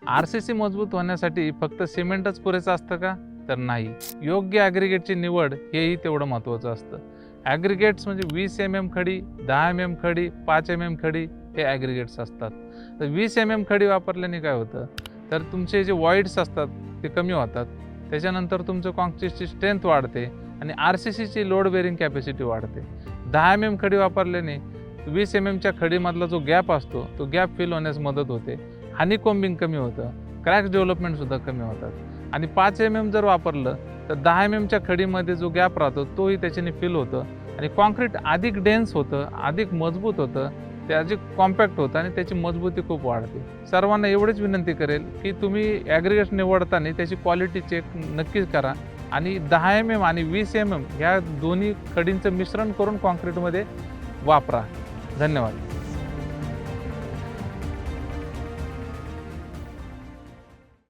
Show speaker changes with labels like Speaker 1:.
Speaker 1: RCC मजबूत होण्यासाठी फक्त सिमेंटच पुरेचं असतं का? तर नाही. योग्य ॲग्रिगेटची निवड हेही तेवढं महत्त्वाचं असतं. ॲग्रिगेट्स म्हणजे 20 mm खडी, 10 mm खडी, 5 mm खडी हे ॲग्रिगेट्स असतात. तर 20 mm खडी वापरल्याने काय होतं, तर तुमचे जे वॉइड्स असतात ते कमी होतात. त्याच्यानंतर तुमचं कॉन्क्रीटची स्ट्रेंथ वाढते आणि RCCची लोड बेअरिंग कॅपॅसिटी वाढते. 10 mm खडी वापरल्याने 20 mmच्या खडीमधला जो गॅप असतो तो गॅप फिल होण्यास मदत होते. हनीकॉम्बिंग कमी होतं, क्रॅक्स डेव्हलपमेंटसुद्धा कमी होतात. आणि 5 mm जर वापरलं तर 10 mmच्या खडीमध्ये जो गॅप राहतो तोही त्याच्याने फिल होतं आणि कॉन्क्रीट अधिक डेन्स होतं, अधिक मजबूत होतं, ते अधिक कॉम्पॅक्ट होतं आणि त्याची मजबूती खूप वाढते. सर्वांना एवढीच विनंती करेल की तुम्ही ॲग्रिगेट्स निवडताना त्याची क्वालिटी चेक नक्कीच करा आणि 10 mm आणि 20 mm ह्या दोन्ही खडींचं मिश्रण करून कॉन्क्रीटमध्ये वापरा. धन्यवाद.